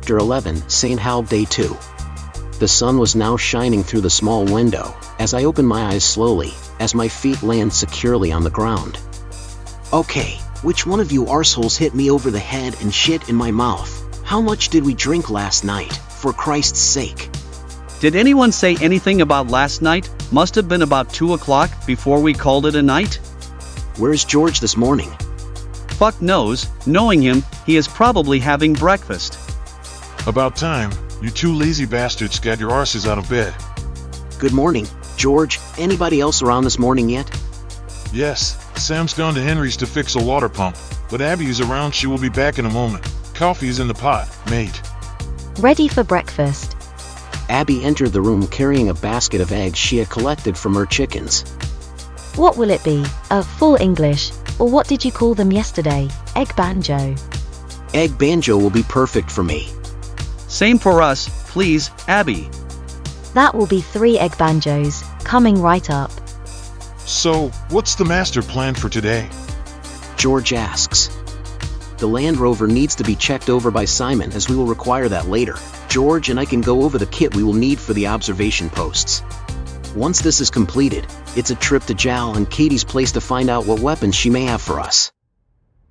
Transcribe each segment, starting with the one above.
Chapter 11, St Halb Day 2. The sun was now shining through the small window, as I opened my eyes slowly, as my feet land securely on the ground. Okay, which one of you arseholes hit me over the head and shit in my mouth? How much did we drink last night, for Christ's sake? Did anyone say anything about last night? Must have been about 2 o'clock before we called it a night. Where's George this morning? Fuck knows, knowing him, he is probably having breakfast. About time, you two lazy bastards got your arses out of bed. Good morning, George. Anybody else around this morning yet? Yes, Sam's gone to Henry's to fix a water pump, but Abby is around. She will be back in a moment. Coffee is in the pot, mate. Ready for breakfast. Abby entered the room carrying a basket of eggs she had collected from her chickens. What will it be? Full English, or what did you call them yesterday? Egg banjo. Egg banjo will be perfect for me. Same for us, please, Abby. That will be 3 egg banjos, coming right up. So, what's the master plan for today? George asks. The Land Rover needs to be checked over by Simon, as we will require that later. George and I can go over the kit we will need for the observation posts. Once this is completed, it's a trip to Jal and Katie's place to find out what weapons she may have for us.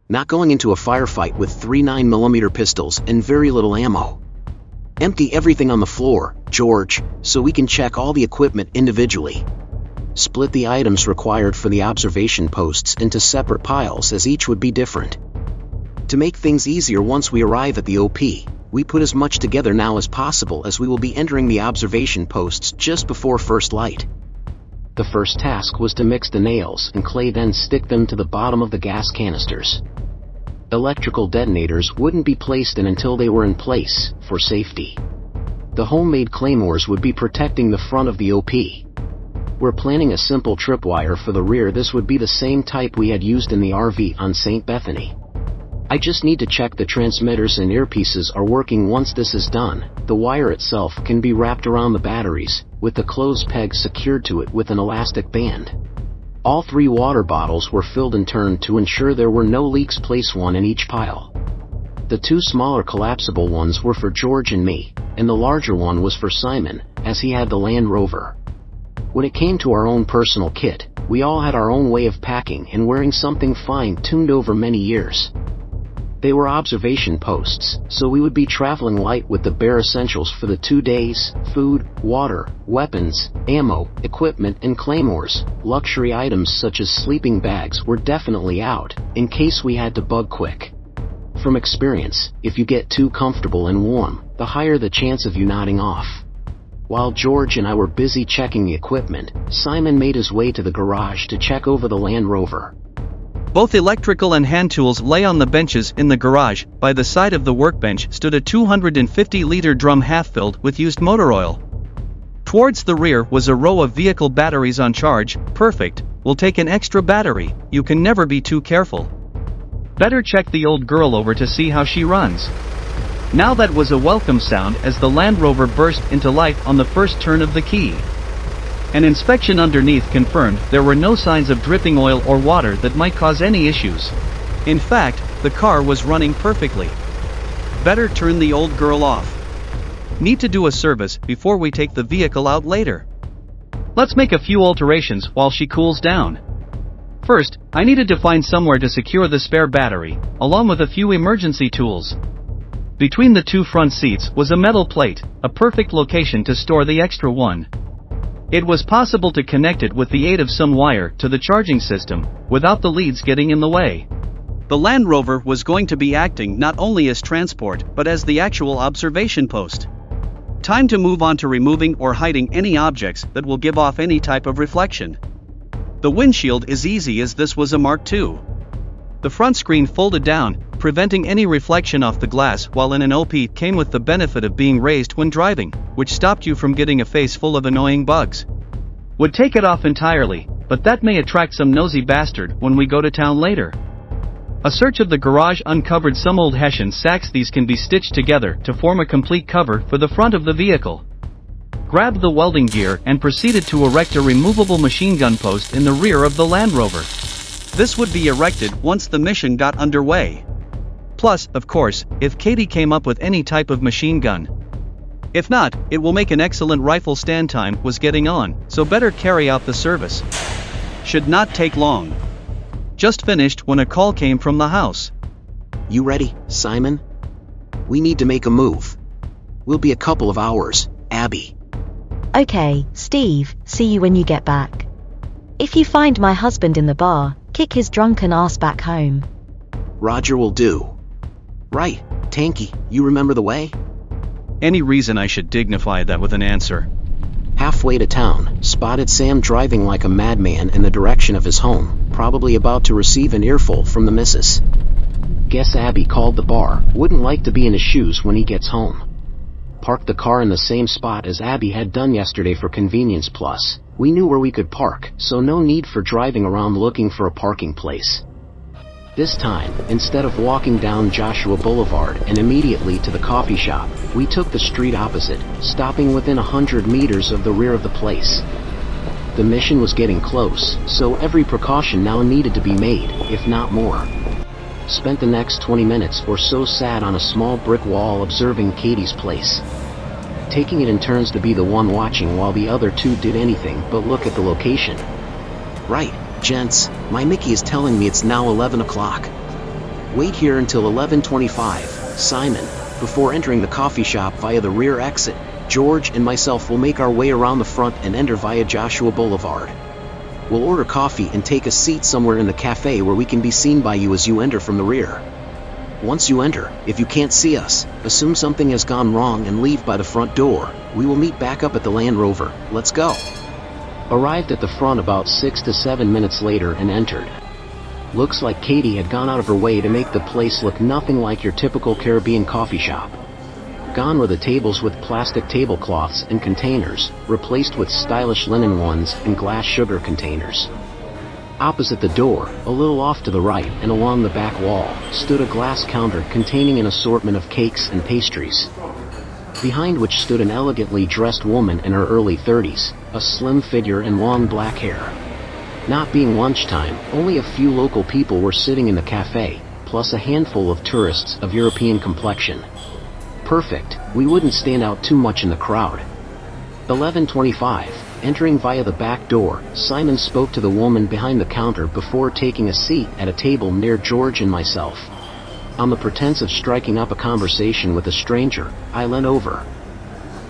Not going into a firefight with 3 9mm pistols and very little ammo. Empty everything on the floor, George, so we can check all the equipment individually. Split the items required for the observation posts into separate piles, as each would be different. To make things easier once we arrive at the OP, we put as much together now as possible, as we will be entering the observation posts just before first light. The first task was to mix the nails and clay, then stick them to the bottom of the gas canisters. Electrical detonators wouldn't be placed in until they were in place, for safety. The homemade claymores would be protecting the front of the OP. We're planning a simple tripwire for the rear. This would be the same type we had used in the RV on St. Bethany. I just need to check the transmitters and earpieces are working. Once this is done, the wire itself can be wrapped around the batteries, with the clothes peg secured to it with an elastic band. All 3 water bottles were filled in turn to ensure there were no leaks. Place 1 in each pile. The 2 smaller collapsible ones were for George and me, and the larger one was for Simon, as he had the Land Rover. When it came to our own personal kit, we all had our own way of packing and wearing something fine-tuned over many years. They were observation posts, so we would be traveling light with the bare essentials for the 2 days: food, water, weapons, ammo, equipment, and claymores. Luxury items such as sleeping bags were definitely out, in case we had to bug quick. From experience, if you get too comfortable and warm, the higher the chance of you nodding off. While George and I were busy checking the equipment, Simon made his way to the garage to check over the Land Rover. Both electrical and hand tools lay on the benches in the garage. By the side of the workbench stood a 250-liter drum half-filled with used motor oil. Towards the rear was a row of vehicle batteries on charge. Perfect, we'll take an extra battery. You can never be too careful. Better check the old girl over to see how she runs. Now that was a welcome sound as the Land Rover burst into life on the first turn of the key. An inspection underneath confirmed there were no signs of dripping oil or water that might cause any issues. In fact, the car was running perfectly. Better turn the old girl off. Need to do a service before we take the vehicle out later. Let's make a few alterations while she cools down. First, I needed to find somewhere to secure the spare battery, along with a few emergency tools. Between the 2 front seats was a metal plate, a perfect location to store the extra one. It was possible to connect it with the aid of some wire to the charging system, without the leads getting in the way. The Land Rover was going to be acting not only as transport but as the actual observation post. Time to move on to removing or hiding any objects that will give off any type of reflection. The windshield is easy, as this was a Mark II. The front screen folded down, preventing any reflection off the glass, while in an OP came with the benefit of being raised when driving, which stopped you from getting a face full of annoying bugs. Would take it off entirely, but that may attract some nosy bastard when we go to town later. A search of the garage uncovered some old Hessian sacks. These can be stitched together to form a complete cover for the front of the vehicle. Grabbed the welding gear and proceeded to erect a removable machine gun post in the rear of the Land Rover. This would be erected once the mission got underway. Plus, of course, if Katie came up with any type of machine gun. If not, it will make an excellent rifle stand. Time was getting on, so better carry out the service. Should not take long. Just finished when a call came from the house. You ready, Simon? We need to make a move. We'll be a couple of hours, Abby. Okay, Steve, see you when you get back. If you find my husband in the bar, kick his drunken ass back home. Roger will do. Right, Tanky, you remember the way? Any reason I should dignify that with an answer? Halfway to town, spotted Sam driving like a madman in the direction of his home, probably about to receive an earful from the missus. Guess Abby called the bar, wouldn't like to be in his shoes when he gets home. Parked the car in the same spot as Abby had done yesterday for convenience. Plus, we knew where we could park, so no need for driving around looking for a parking place. This time, instead of walking down Joshua Boulevard and immediately to the coffee shop, we took the street opposite, stopping within 100 meters of the rear of the place. The mission was getting close, so every precaution now needed to be made, if not more. Spent the next 20 minutes or so sat on a small brick wall observing Katie's place, taking it in turns to be the one watching while the other two did anything but look at the location. Right, gents, my Mickey is telling me it's now 11 o'clock. Wait here until 11:25, Simon. Before entering the coffee shop via the rear exit, George and myself will make our way around the front and enter via Joshua Boulevard. We'll order coffee and take a seat somewhere in the cafe where we can be seen by you as you enter from the rear. Once you enter, if you can't see us, assume something has gone wrong and leave by the front door. We will meet back up at the Land Rover. Let's go. Arrived at the front about 6 to 7 minutes later and entered. Looks like Katie had gone out of her way to make the place look nothing like your typical Caribbean coffee shop. Gone were the tables with plastic tablecloths and containers, replaced with stylish linen ones and glass sugar containers. Opposite the door, a little off to the right and along the back wall, stood a glass counter containing an assortment of cakes and pastries, behind which stood an elegantly dressed woman in her early 30s, a slim figure and long black hair. Not being lunchtime, only a few local people were sitting in the cafe, plus a handful of tourists of European complexion. Perfect, we wouldn't stand out too much in the crowd. 11:25, entering via the back door, Simon spoke to the woman behind the counter before taking a seat at a table near George and myself. On the pretense of striking up a conversation with a stranger, I leant over.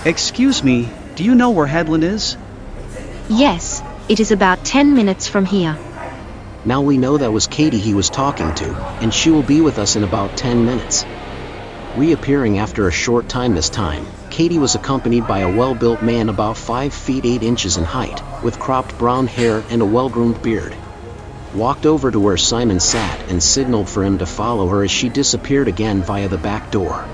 Excuse me, do you know where Hadlin is? Yes, it is about 10 minutes from here. Now we know that was Katie he was talking to, and she will be with us in about 10 minutes. Reappearing after a short time this time, Katie was accompanied by a well-built man about 5 feet 8 inches in height, with cropped brown hair and a well-groomed beard. Walked over to where Simon sat and signaled for him to follow her as she disappeared again via the back door.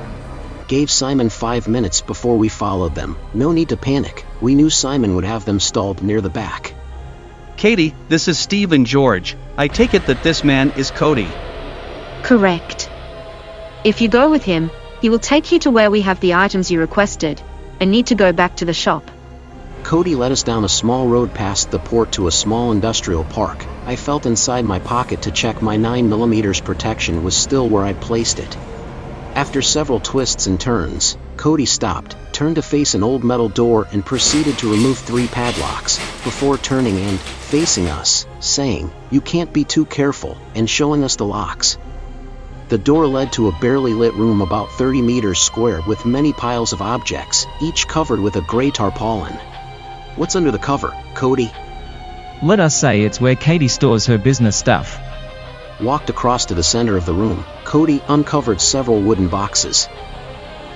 Gave Simon 5 minutes before we followed them. No need to panic, we knew Simon would have them stalled near the back. Katie, this is Steve and George. I take it that this man is Cody. Correct. If you go with him, he will take you to where we have the items you requested, and need to go back to the shop. Cody led us down a small road past the port to a small industrial park. I felt inside my pocket to check my 9mm protection was still where I'd placed it. After several twists and turns, Cody stopped, turned to face an old metal door and proceeded to remove 3 padlocks, before turning and facing us, saying, "You can't be too careful," and showing us the locks. The door led to a barely lit room about 30 meters square with many piles of objects, each covered with a gray tarpaulin. "What's under the cover, Cody?" Let us say it's where Katie stores her business stuff. Walked across to the center of the room. Cody uncovered several wooden boxes.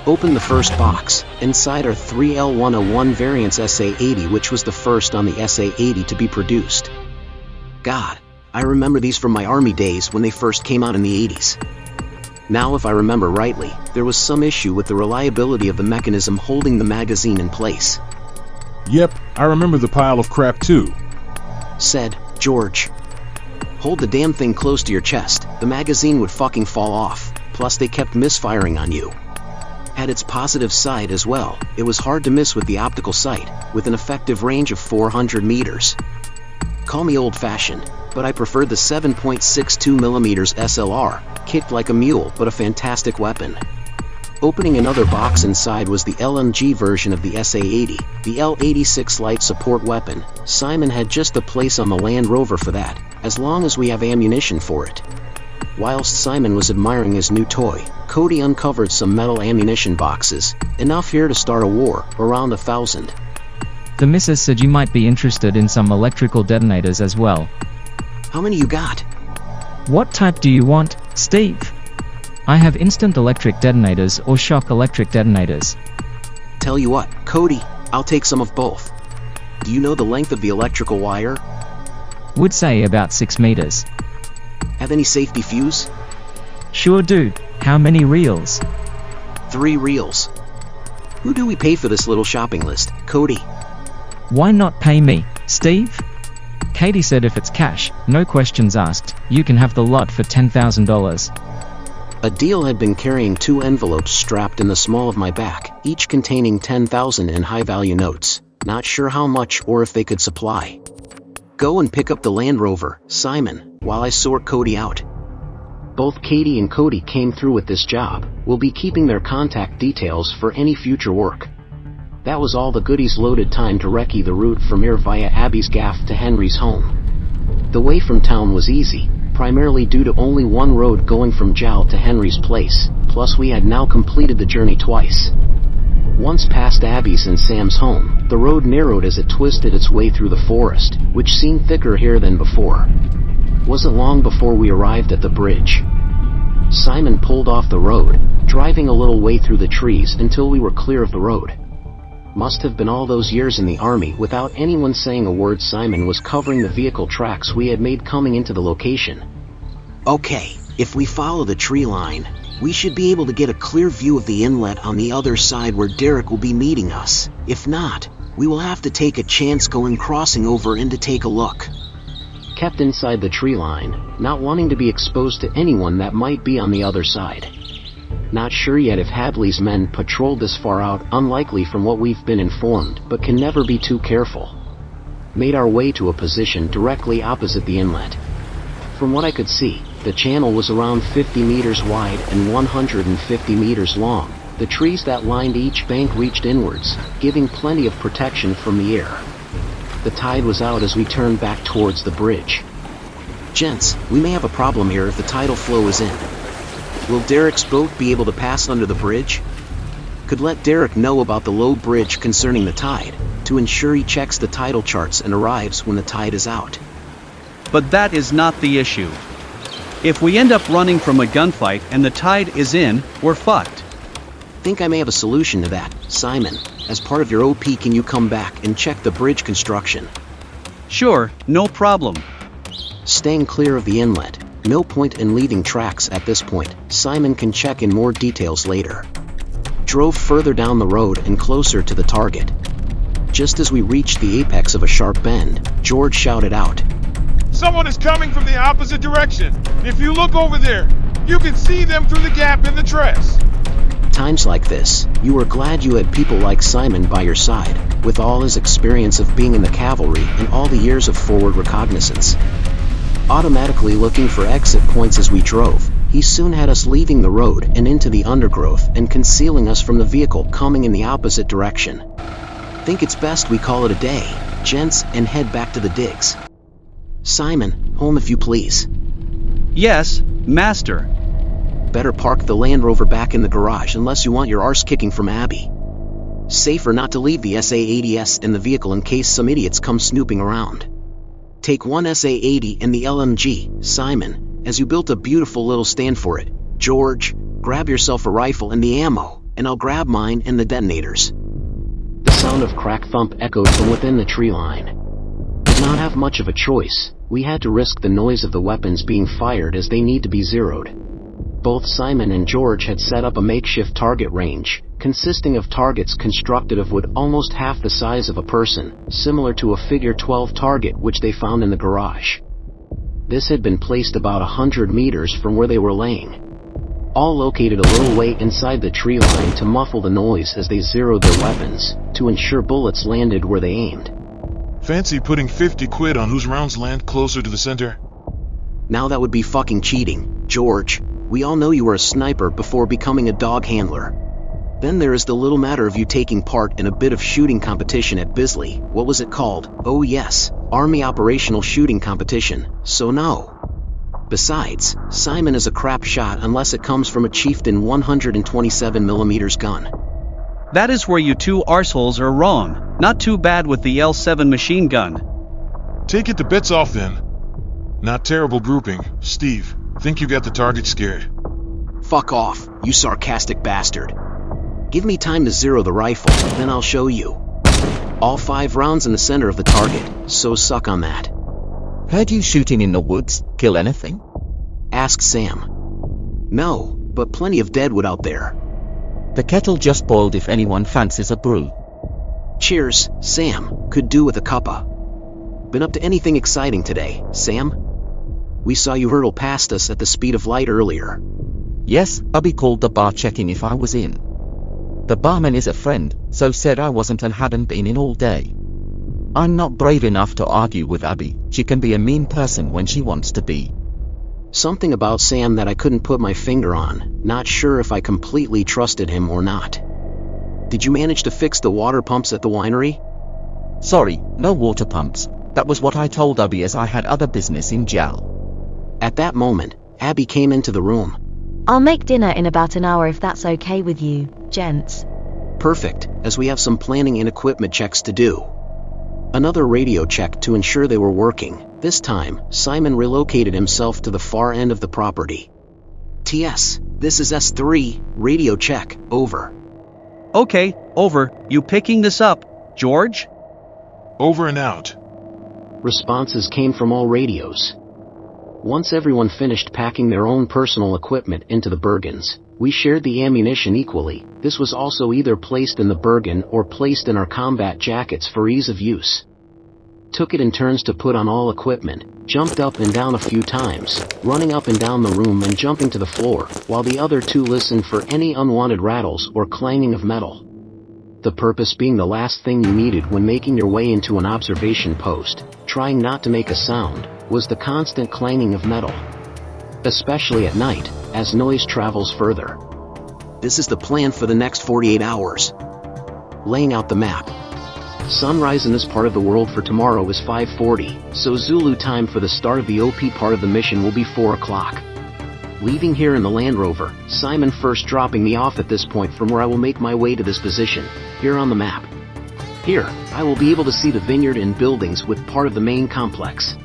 Opened the first box. Inside are 3 L101 variants SA-80, which was the first on the SA-80 to be produced. God, I remember these from my army days when they first came out in the 80s. Now if I remember rightly, there was some issue with the reliability of the mechanism holding the magazine in place. Yep, I remember the pile of crap too, said George. Hold the damn thing close to your chest, the magazine would fucking fall off, plus they kept misfiring on you. Had its positive side as well, it was hard to miss with the optical sight, with an effective range of 400 meters. Call me old-fashioned, but I preferred the 7.62mm SLR, kicked like a mule but a fantastic weapon. Opening another box inside was the LMG version of the SA-80, the L-86 light support weapon. Simon had just a place on the Land Rover for that, as long as we have ammunition for it. Whilst Simon was admiring his new toy, Cody uncovered some metal ammunition boxes, enough here to start a war, around 1,000. The missus said you might be interested in some electrical detonators as well. How many you got? What type do you want, Steve? I have instant electric detonators or shock electric detonators. Tell you what, Cody, I'll take some of both. Do you know the length of the electrical wire? Would say about 6 meters. Have any safety fuse? Sure do. How many reels? 3 reels. Who do we pay for this little shopping list, Cody? Why not pay me, Steve? Katie said if it's cash, no questions asked, you can have the lot for $10,000. A deal had been carrying 2 envelopes strapped in the small of my back, each containing 10,000 in high-value notes. Not sure how much or if they could supply. Go and pick up the Land Rover, Simon, while I sort Cody out. Both Katie and Cody came through with this job. We'll be keeping their contact details for any future work. That was all the goodies loaded time to recce the route from here via Abby's gaff to Henry's home. The way from town was easy, primarily due to only one road going from Jal to Henry's place, plus we had now completed the journey twice. Once past Abby's and Sam's home, the road narrowed as it twisted its way through the forest, which seemed thicker here than before. Wasn't long before we arrived at the bridge. Simon pulled off the road, driving a little way through the trees until we were clear of the road. Must have been all those years in the army without anyone saying a word. Simon was covering the vehicle tracks we had made coming into the location. Okay, if we follow the tree line, we should be able to get a clear view of the inlet on the other side where Derek will be meeting us. If not, we will have to take a chance going crossing over and to take a look. Kept inside the tree line, not wanting to be exposed to anyone that might be on the other side. Not sure yet if Hadley's men patrolled this far out, unlikely from what we've been informed, but can never be too careful. Made our way to a position directly opposite the inlet. From what I could see, the channel was around 50 meters wide and 150 meters long. The trees that lined each bank reached inwards, giving plenty of protection from the air. The tide was out as we turned back towards the bridge. Gents, we may have a problem here if the tidal flow is in. Will Derek's boat be able to pass under the bridge? Could let Derek know about the low bridge concerning the tide, to ensure he checks the tidal charts and arrives when the tide is out. But that is not the issue. If we end up running from a gunfight and the tide is in, we're fucked. Think I may have a solution to that, Simon. As part of your OP, can you come back and check the bridge construction? Sure, no problem. Staying clear of the inlet. No point in leaving tracks at this point. Simon can check in more details later. Drove further down the road and closer to the target. Just as we reached the apex of a sharp bend, George shouted out, Someone is coming from the opposite direction. If you look over there, you can see them through the gap in the tress. Times like this, you were glad you had people like Simon by your side, with all his experience of being in the cavalry and all the years of forward reconnaissance. Automatically looking for exit points as we drove, he soon had us leaving the road and into the undergrowth and concealing us from the vehicle coming in the opposite direction. Think it's best we call it a day, gents, and head back to the digs. Simon, home if you please. Yes, master. Better park the Land Rover back in the garage unless you want your arse kicking from Abby. Safer not to leave the SA-80S in the vehicle in case some idiots come snooping around. Take one SA-80 and the LMG, Simon, as you built a beautiful little stand for it. George, grab yourself a rifle and the ammo, and I'll grab mine and the detonators. The sound of crack thump echoed from within the tree line. Did not have much of a choice. We had to risk the noise of the weapons being fired as they need to be zeroed. Both Simon and George had set up a makeshift target range, consisting of targets constructed of wood almost half the size of a person, similar to a figure 12 target which they found in the garage. This had been placed about 100 meters from where they were laying. All located a little way inside the tree line to muffle the noise as they zeroed their weapons, to ensure bullets landed where they aimed. Fancy putting 50 quid on whose rounds land closer to the center? Now that would be fucking cheating, George. We all know you were a sniper before becoming a dog handler. Then there is the little matter of you taking part in a bit of shooting competition at Bisley. What was it called? Oh yes, Army Operational Shooting Competition. So no. Besides, Simon is a crap shot unless it comes from a Chieftain 127mm gun. That is where you two arseholes are wrong. Not too bad with the L7 machine gun. Take it to bits off then. Not terrible grouping, Steve. Think you got the target scared. Fuck off, you sarcastic bastard. Give me time to zero the rifle, then I'll show you. All 5 rounds in the center of the target, so suck on that. Heard you shooting in the woods. Kill anything? Asked Sam. No, but plenty of deadwood out there. The kettle just boiled if anyone fancies a brew. Cheers, Sam. Could do with a cuppa. Been up to anything exciting today, Sam? We saw you hurtle past us at the speed of light earlier. Yes, Abby called the bar checking if I was in. The barman is a friend, so said I wasn't and hadn't been in all day. I'm not brave enough to argue with Abby. She can be a mean person when she wants to be. Something about Sam that I couldn't put my finger on. Not sure if I completely trusted him or not. Did you manage to fix the water pumps at the winery? Sorry, no water pumps. That was what I told Abby as I had other business in Jal. At that moment, Abby came into the room. I'll make dinner in about an hour if that's okay with you, gents. Perfect, as we have some planning and equipment checks to do. Another radio check to ensure they were working. This time, Simon relocated himself to the far end of the property. TS, this is S3, radio check, over. Okay, over. You picking this up, George? Over and out. Responses came from all radios. Once everyone finished packing their own personal equipment into the Bergens, we shared the ammunition equally. This was also either placed in the Bergen or placed in our combat jackets for ease of use. Took it in turns to put on all equipment, jumped up and down a few times, running up and down the room and jumping to the floor, while the other 2 listened for any unwanted rattles or clanging of metal. The purpose being the last thing you needed when making your way into an observation post, trying not to make a sound, was the constant clanging of metal. Especially at night, as noise travels further. This is the plan for the next 48 hours. Laying out the map. Sunrise in this part of the world for tomorrow is 5:40, so Zulu time for the start of the OP part of the mission will be 4 o'clock. Leaving here in the Land Rover, Simon first dropping me off at this point from where I will make my way to this position, here on the map. Here, I will be able to see the vineyard and buildings with part of the main complex.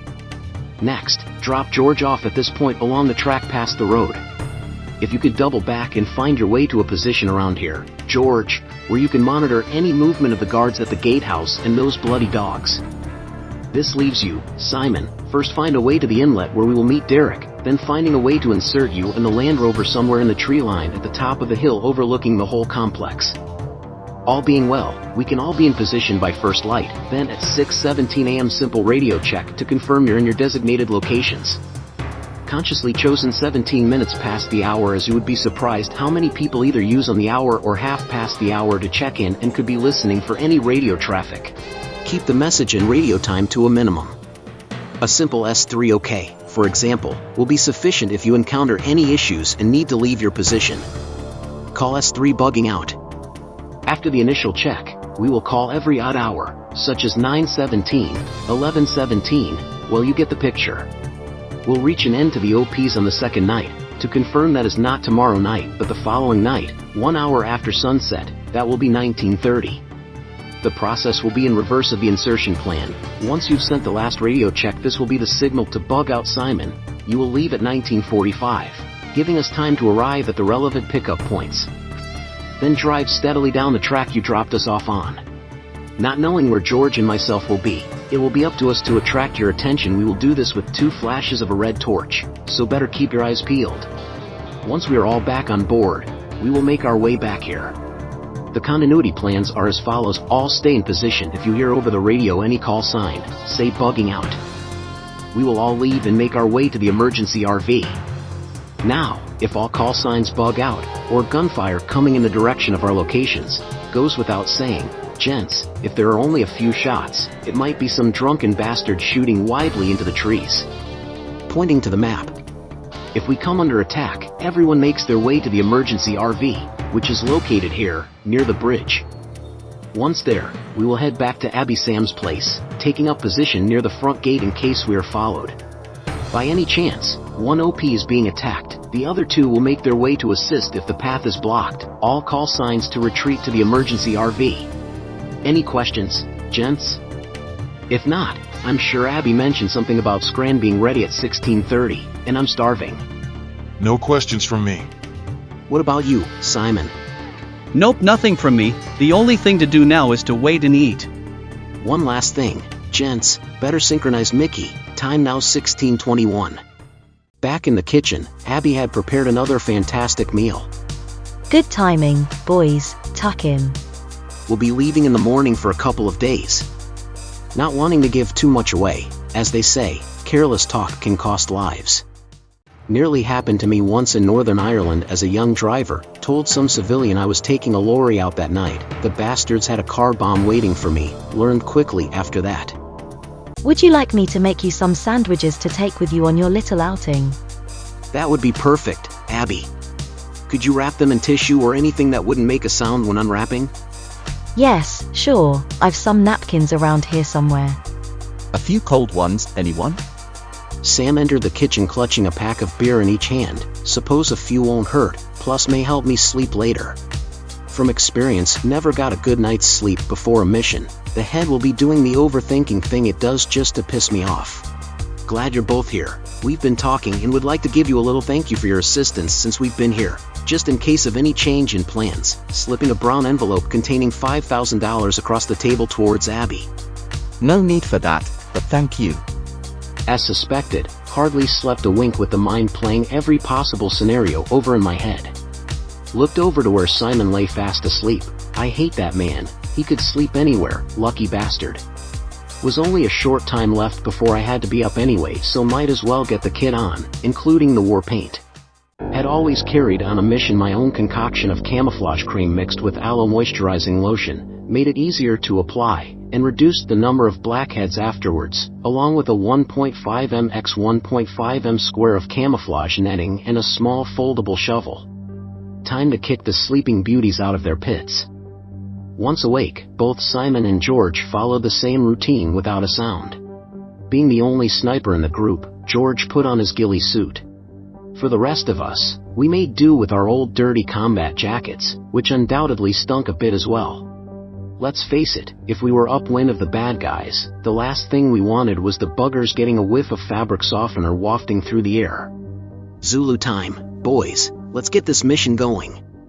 Next, drop George off at this point along the track past the road. If you could double back and find your way to a position around here, George, where you can monitor any movement of the guards at the gatehouse and those bloody dogs. This leaves you, Simon, first find a way to the inlet where we will meet Derek, then finding a way to insert you in the Land Rover somewhere in the tree line at the top of the hill overlooking the whole complex. All being well, we can all be in position by first light, then at 6:17 a.m. simple radio check to confirm you're in your designated locations. Consciously chosen 17 minutes past the hour, as you would be surprised how many people either use on the hour or half past the hour to check in and could be listening for any radio traffic. Keep the message and radio time to a minimum. A simple S3 OK, for example, will be sufficient if you encounter any issues and need to leave your position. Call S3 bugging out. After the initial check, we will call every odd hour, such as 9:17, 11:17, well, you get the picture. We'll reach an end to the OPs on the second night, to confirm that is not tomorrow night but the following night, 1 hour after sunset, that will be 19:30. The process will be in reverse of the insertion plan. Once you've sent the last radio check, this will be the signal to bug out Simon. You will leave at 19:45, giving us time to arrive at the relevant pickup points. Then drive steadily down the track you dropped us off on. Not knowing where George and myself will be, it will be up to us to attract your attention. We will do this with 2 flashes of a red torch, so better keep your eyes peeled. Once we are all back on board, we will make our way back here. The continuity plans are as follows: all stay in position. If you hear over the radio any call sign, say bugging out. We will all leave and make our way to the emergency RV. Now, if all call signs bug out, or gunfire coming in the direction of our locations, goes without saying, Gents, if there are only a few shots, it might be some drunken bastard shooting widely into the trees. Pointing to the map. If we come under attack, everyone makes their way to the emergency RV, which is located here, near the bridge. Once there, we will head back to Abby Sam's place, taking up position near the front gate in case we are followed. By any chance, one OP is being attacked, the other two will make their way to assist if the path is blocked. All call signs to retreat to the emergency RV. Any questions, gents? If not, I'm sure Abby mentioned something about Scran being ready at 16:30, and I'm starving. No questions from me. What about you, Simon? Nope, nothing from me. The only thing to do now is to wait and eat. One last thing, gents, better synchronize Mickey, time now 16:21. Back in the kitchen, Abby had prepared another fantastic meal. Good timing, boys, tuck in. We'll be leaving in the morning for a couple of days. Not wanting to give too much away, as they say, careless talk can cost lives. Nearly happened to me once in Northern Ireland as a young driver, told some civilian I was taking a lorry out that night. The bastards had a car bomb waiting for me, learned quickly after that. Would you like me to make you some sandwiches to take with you on your little outing? That would be perfect, Abby. Could you wrap them in tissue or anything that wouldn't make a sound when unwrapping? Yes, sure, I've some napkins around here somewhere. A few cold ones, anyone? Sam entered the kitchen clutching a pack of beer in each hand. Suppose a few won't hurt, plus may help me sleep later. From experience, never got a good night's sleep before a mission. The head will be doing the overthinking thing it does just to piss me off. Glad you're both here. We've been talking and would like to give you a little thank you for your assistance since we've been here. Just in case of any change in plans, slipping a brown envelope containing $5,000 across the table towards Abby. No need for that, but thank you. As suspected, hardly slept a wink with the mind playing every possible scenario over in my head. Looked over to where Simon lay fast asleep. I hate that man, he could sleep anywhere, lucky bastard. Was only a short time left before I had to be up anyway, so might as well get the kit on, including the war paint. Had always carried on a mission my own concoction of camouflage cream mixed with aloe moisturizing lotion, made it easier to apply, and reduced the number of blackheads afterwards, along with a 1.5mm x 1.5mm square of camouflage netting and a small foldable shovel. Time to kick the sleeping beauties out of their pits. Once awake, both Simon and George followed the same routine without a sound. Being the only sniper in the group, George put on his ghillie suit. For the rest of us, we made do with our old dirty combat jackets, which undoubtedly stunk a bit as well. Let's face it, if we were upwind of the bad guys, the last thing we wanted was the buggers getting a whiff of fabric softener wafting through the air. Zulu time, boys, let's get this mission going.